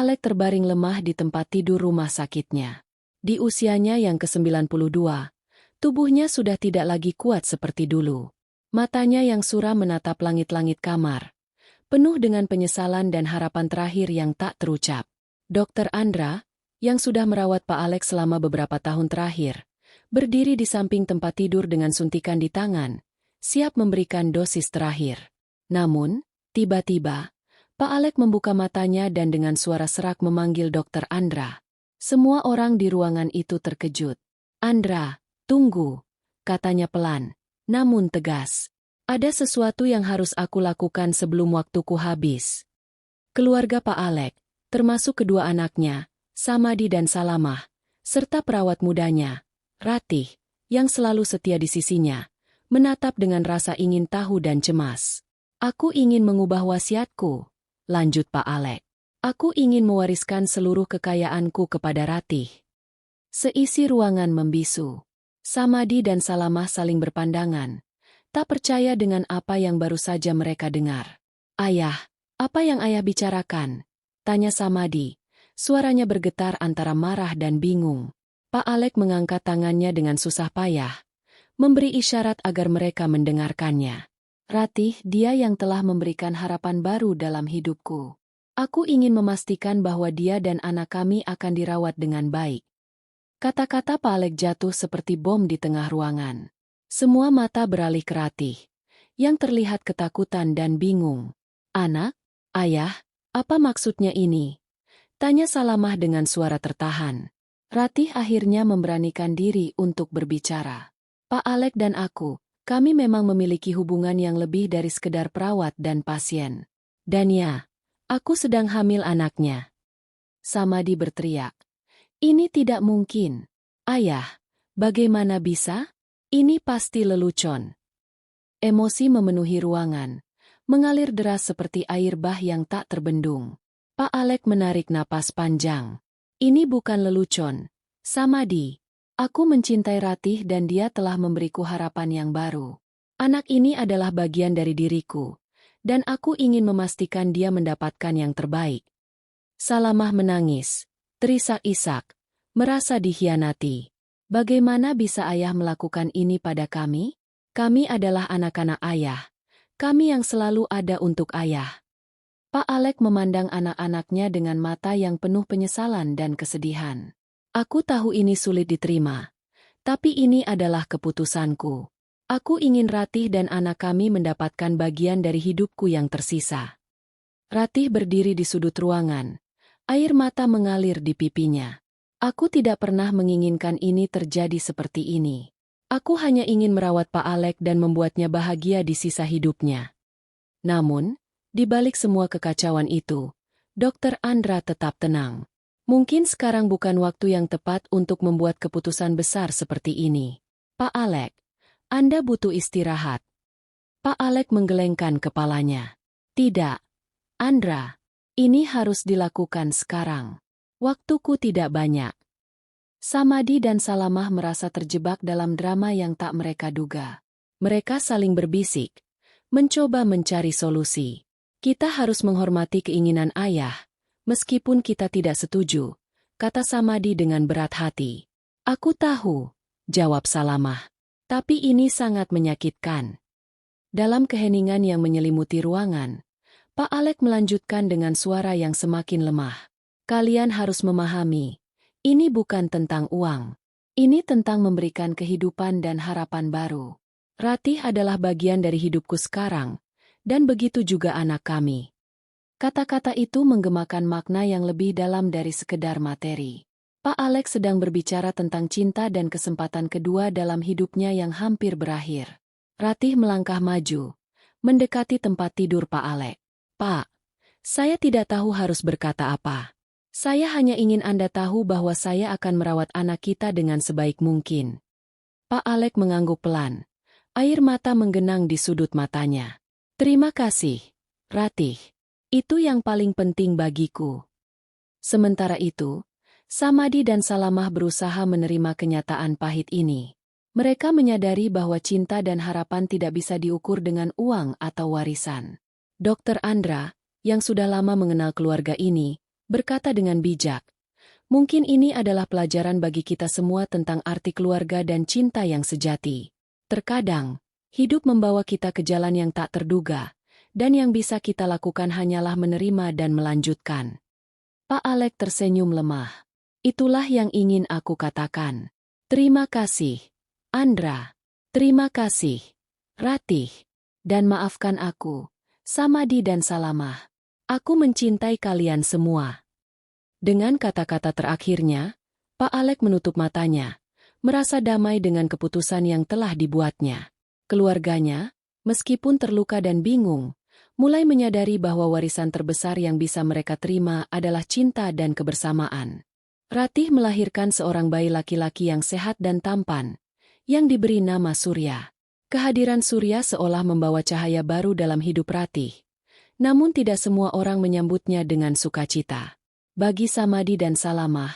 Alek terbaring lemah di tempat tidur rumah sakitnya. Di usianya yang ke-92, tubuhnya sudah tidak lagi kuat seperti dulu. Matanya yang suram menatap langit-langit kamar, penuh dengan penyesalan dan harapan terakhir yang tak terucap. Dokter Andra, yang sudah merawat Pak Alek selama beberapa tahun terakhir, berdiri di samping tempat tidur dengan suntikan di tangan, siap memberikan dosis terakhir. Namun, tiba-tiba, Pak Alek membuka matanya dan dengan suara serak memanggil Dokter Andra. Semua orang di ruangan itu terkejut. "Andra, tunggu," katanya pelan, namun tegas. "Ada sesuatu yang harus aku lakukan sebelum waktuku habis." Keluarga Pak Alek, termasuk kedua anaknya, Samadi dan Salamah, serta perawat mudanya, Ratih, yang selalu setia di sisinya, menatap dengan rasa ingin tahu dan cemas. "Aku ingin mengubah wasiatku," lanjut Pak Alek. "Aku ingin mewariskan seluruh kekayaanku kepada Ratih." Seisi ruangan membisu. Samadi dan Salamah saling berpandangan, tak percaya dengan apa yang baru saja mereka dengar. "Ayah, apa yang ayah bicarakan?" tanya Samadi. Suaranya bergetar antara marah dan bingung. Pak Alek mengangkat tangannya dengan susah payah, memberi isyarat agar mereka mendengarkannya. "Ratih, dia yang telah memberikan harapan baru dalam hidupku. Aku ingin memastikan bahwa dia dan anak kami akan dirawat dengan baik." Kata-kata Pak Alek jatuh seperti bom di tengah ruangan. Semua mata beralih ke Ratih, yang terlihat ketakutan dan bingung. "Anak? Ayah, apa maksudnya ini?" tanya Salamah dengan suara tertahan. Ratih akhirnya memberanikan diri untuk berbicara. "Pak Alek dan aku, kami memang memiliki hubungan yang lebih dari sekedar perawat dan pasien. Dan ya, aku sedang hamil anaknya." Samadi berteriak. "Ini tidak mungkin. Ayah, bagaimana bisa? Ini pasti lelucon." Emosi memenuhi ruangan, mengalir deras seperti air bah yang tak terbendung. Pak Alek menarik napas panjang. "Ini bukan lelucon, Samadi. Aku mencintai Ratih dan dia telah memberiku harapan yang baru. Anak ini adalah bagian dari diriku, dan aku ingin memastikan dia mendapatkan yang terbaik." Salamah menangis, terisak-isak, merasa dikhianati. "Bagaimana bisa ayah melakukan ini pada kami? Kami adalah anak-anak ayah. Kami yang selalu ada untuk ayah." Pak Alek memandang anak-anaknya dengan mata yang penuh penyesalan dan kesedihan. "Aku tahu ini sulit diterima, tapi ini adalah keputusanku. Aku ingin Ratih dan anak kami mendapatkan bagian dari hidupku yang tersisa." Ratih berdiri di sudut ruangan, air mata mengalir di pipinya. "Aku tidak pernah menginginkan ini terjadi seperti ini. Aku hanya ingin merawat Pak Alek dan membuatnya bahagia di sisa hidupnya." Namun, di balik semua kekacauan itu, Dokter Andra tetap tenang. "Mungkin sekarang bukan waktu yang tepat untuk membuat keputusan besar seperti ini. Pak Alek, Anda butuh istirahat." Pak Alek menggelengkan kepalanya. "Tidak, Andra. Ini harus dilakukan sekarang. Waktuku tidak banyak." Samadi dan Salamah merasa terjebak dalam drama yang tak mereka duga. Mereka saling berbisik, mencoba mencari solusi. "Kita harus menghormati keinginan ayah, meskipun kita tidak setuju," kata Samadi dengan berat hati. "Aku tahu," jawab Salamah. "Tapi ini sangat menyakitkan." Dalam keheningan yang menyelimuti ruangan, Pak Alek melanjutkan dengan suara yang semakin lemah. "Kalian harus memahami, ini bukan tentang uang. Ini tentang memberikan kehidupan dan harapan baru. Ratih adalah bagian dari hidupku sekarang, dan begitu juga anak kami." Kata-kata itu menggemakan makna yang lebih dalam dari sekedar materi. Pak Alek sedang berbicara tentang cinta dan kesempatan kedua dalam hidupnya yang hampir berakhir. Ratih melangkah maju, mendekati tempat tidur Pak Alek. "Pak, saya tidak tahu harus berkata apa. Saya hanya ingin Anda tahu bahwa saya akan merawat anak kita dengan sebaik mungkin." Pak Alek mengangguk pelan. Air mata menggenang di sudut matanya. "Terima kasih, Ratih. Itu yang paling penting bagiku." Sementara itu, Samadi dan Salamah berusaha menerima kenyataan pahit ini. Mereka menyadari bahwa cinta dan harapan tidak bisa diukur dengan uang atau warisan. Dokter Andra, yang sudah lama mengenal keluarga ini, berkata dengan bijak. Mungkin ini adalah pelajaran bagi kita semua tentang arti keluarga dan cinta yang sejati. Terkadang, hidup membawa kita ke jalan yang tak terduga, dan yang bisa kita lakukan hanyalah menerima dan melanjutkan. Pak Alek tersenyum lemah. Itulah yang ingin aku katakan. Terima kasih, Andra. Terima kasih, Ratih. Dan maafkan aku, Samadi dan Salamah. Aku mencintai kalian semua. Dengan kata-kata terakhirnya, Pak Alek menutup matanya, merasa damai dengan keputusan yang telah dibuatnya. Keluarganya, meskipun terluka dan bingung, mulai menyadari bahwa warisan terbesar yang bisa mereka terima adalah cinta dan kebersamaan. Ratih melahirkan seorang bayi laki-laki yang sehat dan tampan, yang diberi nama Surya. Kehadiran Surya seolah membawa cahaya baru dalam hidup Ratih. Namun tidak semua orang menyambutnya dengan sukacita. Bagi Samadi dan Salamah,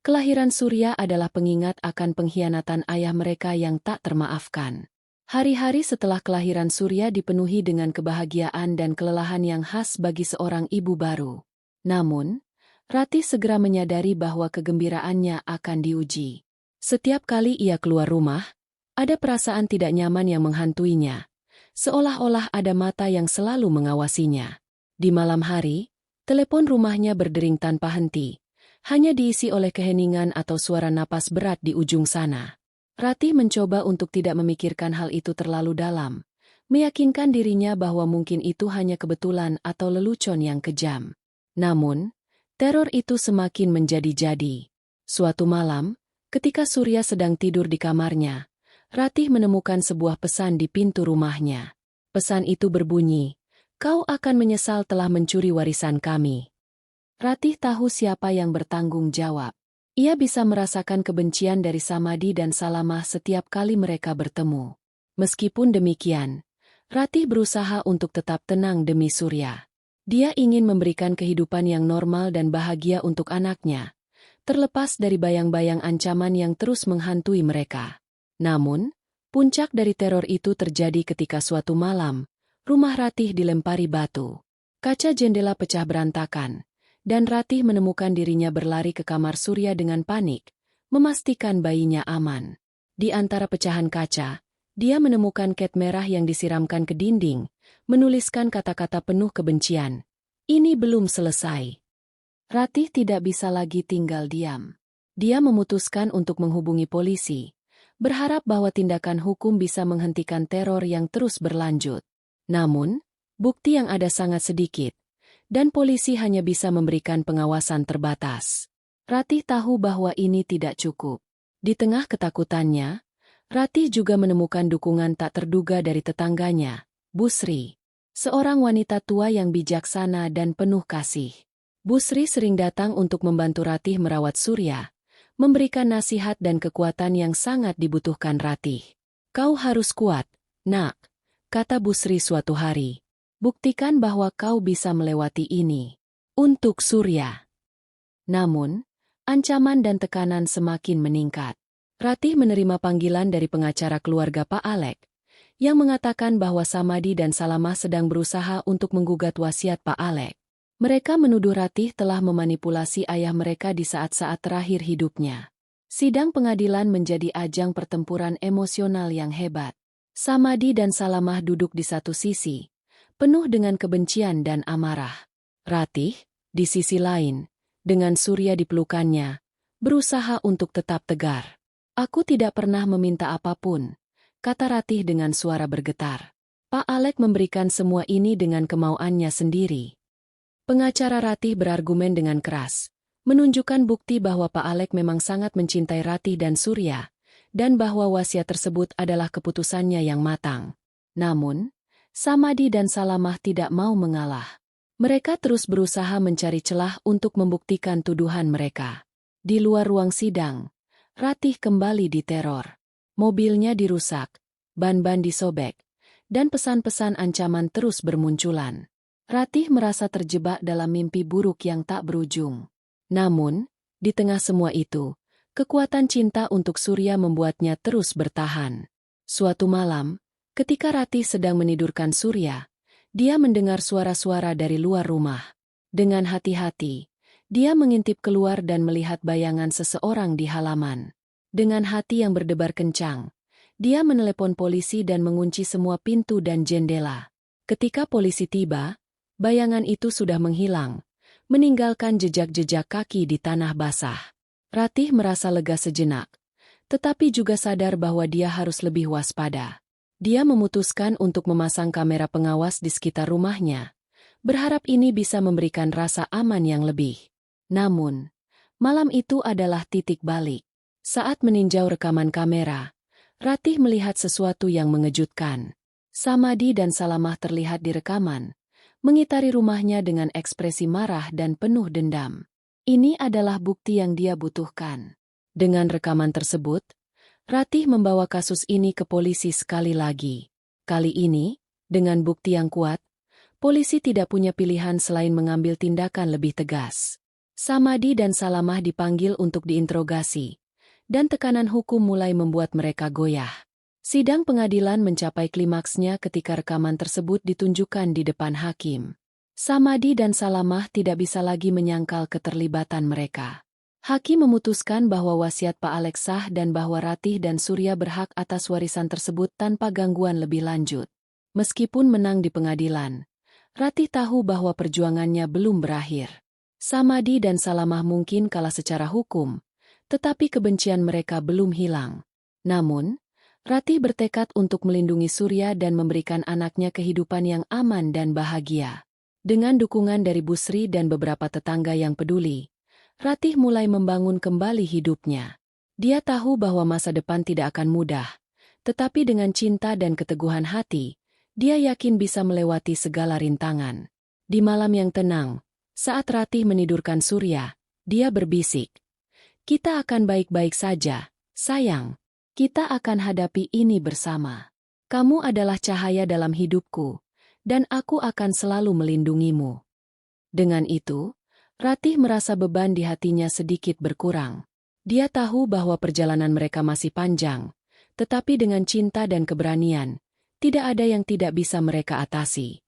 kelahiran Surya adalah pengingat akan pengkhianatan ayah mereka yang tak termaafkan. Hari-hari setelah kelahiran Surya dipenuhi dengan kebahagiaan dan kelelahan yang khas bagi seorang ibu baru. Namun, Ratih segera menyadari bahwa kegembiraannya akan diuji. Setiap kali ia keluar rumah, ada perasaan tidak nyaman yang menghantuinya, seolah-olah ada mata yang selalu mengawasinya. Di malam hari, telepon rumahnya berdering tanpa henti, hanya diisi oleh keheningan atau suara napas berat di ujung sana. Ratih mencoba untuk tidak memikirkan hal itu terlalu dalam, meyakinkan dirinya bahwa mungkin itu hanya kebetulan atau lelucon yang kejam. Namun, teror itu semakin menjadi-jadi. Suatu malam, ketika Surya sedang tidur di kamarnya, Ratih menemukan sebuah pesan di pintu rumahnya. Pesan itu berbunyi, "Kau akan menyesal telah mencuri warisan kami." Ratih tahu siapa yang bertanggung jawab. Ia bisa merasakan kebencian dari Samadi dan Salamah setiap kali mereka bertemu. Meskipun demikian, Ratih berusaha untuk tetap tenang demi Surya. Dia ingin memberikan kehidupan yang normal dan bahagia untuk anaknya, terlepas dari bayang-bayang ancaman yang terus menghantui mereka. Namun, puncak dari teror itu terjadi ketika suatu malam, rumah Ratih dilempari batu. Kaca jendela pecah berantakan, dan Ratih menemukan dirinya berlari ke kamar Surya dengan panik, memastikan bayinya aman. Di antara pecahan kaca, dia menemukan cat merah yang disiramkan ke dinding, menuliskan kata-kata penuh kebencian. Ini belum selesai. Ratih tidak bisa lagi tinggal diam. Dia memutuskan untuk menghubungi polisi, berharap bahwa tindakan hukum bisa menghentikan teror yang terus berlanjut. Namun, bukti yang ada sangat sedikit, dan polisi hanya bisa memberikan pengawasan terbatas. Ratih tahu bahwa ini tidak cukup. Di tengah ketakutannya, Ratih juga menemukan dukungan tak terduga dari tetangganya, Busri, seorang wanita tua yang bijaksana dan penuh kasih. Busri sering datang untuk membantu Ratih merawat Surya, memberikan nasihat dan kekuatan yang sangat dibutuhkan Ratih. "Kau harus kuat, nak," kata Busri suatu hari. "Buktikan bahwa kau bisa melewati ini. Untuk Surya." Namun, ancaman dan tekanan semakin meningkat. Ratih menerima panggilan dari pengacara keluarga Pak Alek, yang mengatakan bahwa Samadi dan Salamah sedang berusaha untuk menggugat wasiat Pak Alek. Mereka menuduh Ratih telah memanipulasi ayah mereka di saat-saat terakhir hidupnya. Sidang pengadilan menjadi ajang pertempuran emosional yang hebat. Samadi dan Salamah duduk di satu sisi, penuh dengan kebencian dan amarah. Ratih, di sisi lain, dengan Surya di pelukannya, berusaha untuk tetap tegar. "Aku tidak pernah meminta apapun," kata Ratih dengan suara bergetar. Pak Alek memberikan semua ini dengan kemauannya sendiri. Pengacara Ratih berargumen dengan keras, menunjukkan bukti bahwa Pak Alek memang sangat mencintai Ratih dan Surya, dan bahwa wasiat tersebut adalah keputusannya yang matang. Namun, Samadi dan Salamah tidak mau mengalah. Mereka terus berusaha mencari celah untuk membuktikan tuduhan mereka. Di luar ruang sidang, Ratih kembali diteror. Mobilnya dirusak, ban-ban disobek, dan pesan-pesan ancaman terus bermunculan. Ratih merasa terjebak dalam mimpi buruk yang tak berujung. Namun, di tengah semua itu, kekuatan cinta untuk Surya membuatnya terus bertahan. Suatu malam, ketika Ratih sedang menidurkan Surya, dia mendengar suara-suara dari luar rumah. Dengan hati-hati, Dia mengintip keluar dan melihat bayangan seseorang di halaman. Dengan hati yang berdebar kencang, dia menelepon polisi dan mengunci semua pintu dan jendela. Ketika polisi tiba, bayangan itu sudah menghilang, meninggalkan jejak-jejak kaki di tanah basah. Ratih merasa lega sejenak, tetapi juga sadar bahwa dia harus lebih waspada. Dia memutuskan untuk memasang kamera pengawas di sekitar rumahnya, berharap ini bisa memberikan rasa aman yang lebih. Namun, malam itu adalah titik balik. Saat meninjau rekaman kamera, Ratih melihat sesuatu yang mengejutkan. Samadi dan Salamah terlihat di rekaman, mengitari rumahnya dengan ekspresi marah dan penuh dendam. Ini adalah bukti yang dia butuhkan. Dengan rekaman tersebut, Ratih membawa kasus ini ke polisi sekali lagi. Kali ini, dengan bukti yang kuat, polisi tidak punya pilihan selain mengambil tindakan lebih tegas. Samadi dan Salamah dipanggil untuk diinterogasi, dan tekanan hukum mulai membuat mereka goyah. Sidang pengadilan mencapai klimaksnya ketika rekaman tersebut ditunjukkan di depan hakim. Samadi dan Salamah tidak bisa lagi menyangkal keterlibatan mereka. Hakim memutuskan bahwa wasiat Pak Alex sah dan bahwa Ratih dan Surya berhak atas warisan tersebut tanpa gangguan lebih lanjut. Meskipun menang di pengadilan, Ratih tahu bahwa perjuangannya belum berakhir. Samadi dan Salamah mungkin kalah secara hukum, tetapi kebencian mereka belum hilang. Namun, Ratih bertekad untuk melindungi Surya dan memberikan anaknya kehidupan yang aman dan bahagia. Dengan dukungan dari Busri dan beberapa tetangga yang peduli, Ratih mulai membangun kembali hidupnya. Dia tahu bahwa masa depan tidak akan mudah, tetapi dengan cinta dan keteguhan hati, dia yakin bisa melewati segala rintangan. Di malam yang tenang, saat Ratih menidurkan Surya, dia berbisik, "Kita akan baik-baik saja, sayang. Kita akan hadapi ini bersama. Kamu adalah cahaya dalam hidupku, dan aku akan selalu melindungimu." Dengan itu, Ratih merasa beban di hatinya sedikit berkurang. Dia tahu bahwa perjalanan mereka masih panjang, tetapi dengan cinta dan keberanian, tidak ada yang tidak bisa mereka atasi.